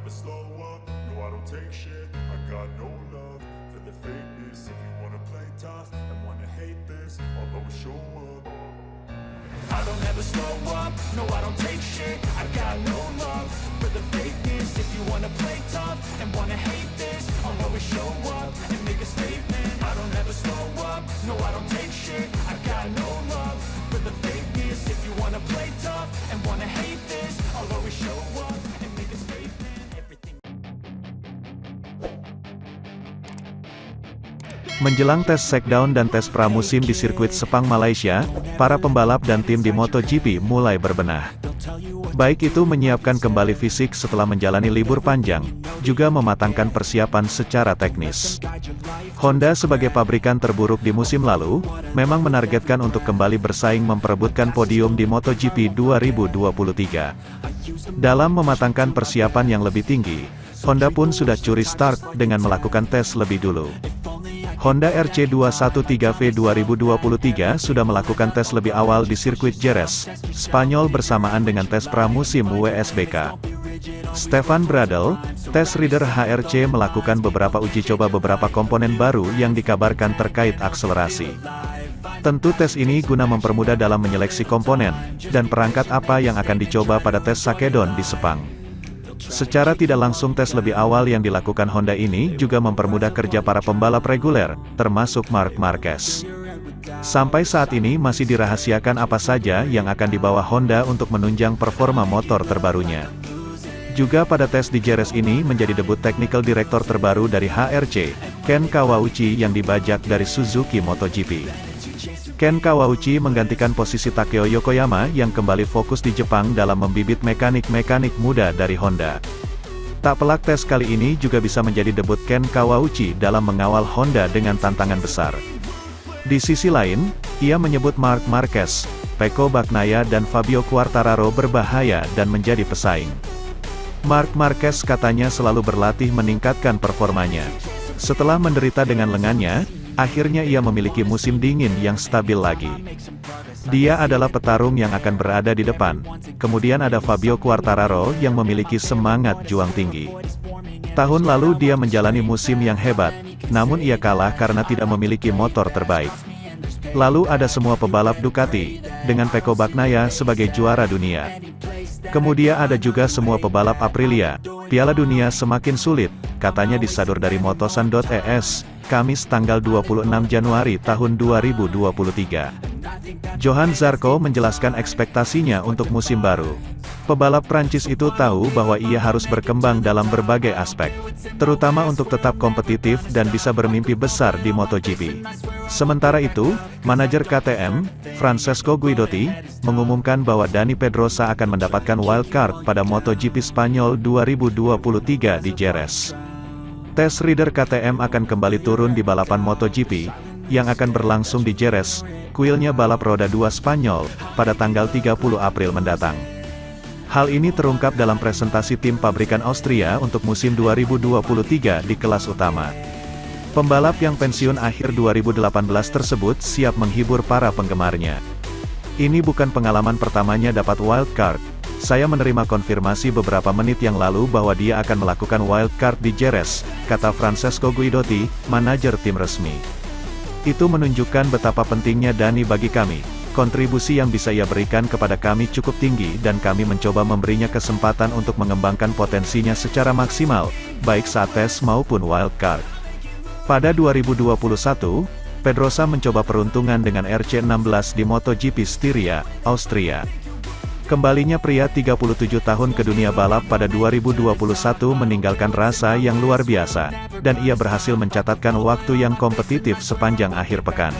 never slow up, no I don't take shit. I got no love for the fakeness. If you wanna play tough and wanna hate this, I'll always show up. I don't ever slow up, no I don't take shit. I got no love for the fakeness. If you wanna play tough and wanna hate this, I'll always show up and make a statement. I don't ever slow up, no I don't take shit. I got no love for the fakeness. If you wanna play tough and wanna hate this, I'll always show up and make a statement. Everything. Menjelang tes shakedown dan tes pramusim di sirkuit Sepang Malaysia, para pembalap dan tim di MotoGP mulai berbenah. Baik itu menyiapkan kembali fisik setelah menjalani libur panjang, juga mematangkan persiapan secara teknis. Honda sebagai pabrikan terburuk di musim lalu, memang menargetkan untuk kembali bersaing memperebutkan podium di MotoGP 2023. Dalam mematangkan persiapan yang lebih tinggi, Honda pun sudah curi start dengan melakukan tes lebih dulu. Honda RC213V 2023 sudah melakukan tes lebih awal di sirkuit Jerez, Spanyol bersamaan dengan tes pramusim WSBK. Stefan Bradl, tes rider HRC melakukan beberapa uji coba beberapa komponen baru yang dikabarkan terkait akselerasi. Tentu tes ini guna mempermudah dalam menyeleksi komponen, dan perangkat apa yang akan dicoba pada tes Shakedown di Sepang. Secara tidak langsung tes lebih awal yang dilakukan Honda ini juga mempermudah kerja para pembalap reguler, termasuk Marc Marquez. Sampai saat ini masih dirahasiakan apa saja yang akan dibawa Honda untuk menunjang performa motor terbarunya. Juga pada tes di Jerez ini menjadi debut technical director terbaru dari HRC, Ken Kawauchi yang dibajak dari Suzuki MotoGP. Ken Kawauchi menggantikan posisi Takeo Yokoyama yang kembali fokus di Jepang dalam membibit mekanik-mekanik muda dari Honda. Tak pelak tes kali ini juga bisa menjadi debut Ken Kawauchi dalam mengawal Honda dengan tantangan besar. Di sisi lain, ia menyebut Marc Marquez, Pecco Bagnaia dan Fabio Quartararo berbahaya dan menjadi pesaing. Marc Marquez katanya selalu berlatih meningkatkan performanya. Setelah menderita dengan lengannya, akhirnya ia memiliki musim dingin yang stabil lagi. Dia adalah petarung yang akan berada di depan. Kemudian ada Fabio Quartararo yang memiliki semangat juang tinggi. Tahun lalu dia menjalani musim yang hebat, namun ia kalah karena tidak memiliki motor terbaik. Lalu ada semua pebalap Ducati, dengan Pecco Bagnaia sebagai juara dunia. Kemudian ada juga semua pebalap Aprilia. Piala Dunia semakin sulit, katanya disadur dari motosan.es, Kamis tanggal 26 Januari tahun 2023. Johan Zarco menjelaskan ekspektasinya untuk musim baru. Pebalap Prancis itu tahu bahwa ia harus berkembang dalam berbagai aspek, terutama untuk tetap kompetitif dan bisa bermimpi besar di MotoGP. Sementara itu, manajer KTM, Francesco Guidotti, mengumumkan bahwa Dani Pedrosa akan mendapatkan wildcard pada MotoGP Spanyol 2023 di Jerez. Tes rider KTM akan kembali turun di balapan MotoGP, yang akan berlangsung di Jerez, kuilnya balap roda 2 Spanyol, pada tanggal 30 April mendatang. Hal ini terungkap dalam presentasi tim pabrikan Austria untuk musim 2023 di kelas utama. Pembalap yang pensiun akhir 2018 tersebut siap menghibur para penggemarnya. Ini bukan pengalaman pertamanya dapat wildcard. Saya menerima konfirmasi beberapa menit yang lalu bahwa dia akan melakukan wildcard di Jerez, kata Francesco Guidotti, manajer tim resmi. Itu menunjukkan betapa pentingnya Dani bagi kami. Kontribusi yang bisa ia berikan kepada kami cukup tinggi dan kami mencoba memberinya kesempatan untuk mengembangkan potensinya secara maksimal, baik saat tes maupun wildcard. Pada 2021, Pedrosa mencoba peruntungan dengan RC16 di MotoGP Styria, Austria. Kembalinya pria 37 tahun ke dunia balap pada 2021 meninggalkan rasa yang luar biasa, dan ia berhasil mencatatkan waktu yang kompetitif sepanjang akhir pekan.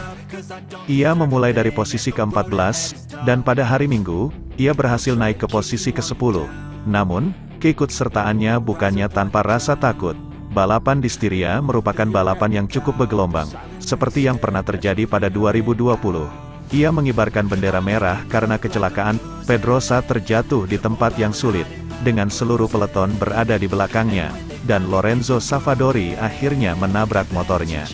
Ia memulai dari posisi ke-14, dan pada hari Minggu, ia berhasil naik ke posisi ke-10. Namun, keikutsertaannya bukannya tanpa rasa takut. Balapan di Styria merupakan balapan yang cukup bergelombang, seperti yang pernah terjadi pada 2020. Ia mengibarkan bendera merah karena kecelakaan. Pedrosa terjatuh di tempat yang sulit, dengan seluruh peleton berada di belakangnya, dan Lorenzo Savadori akhirnya menabrak motornya.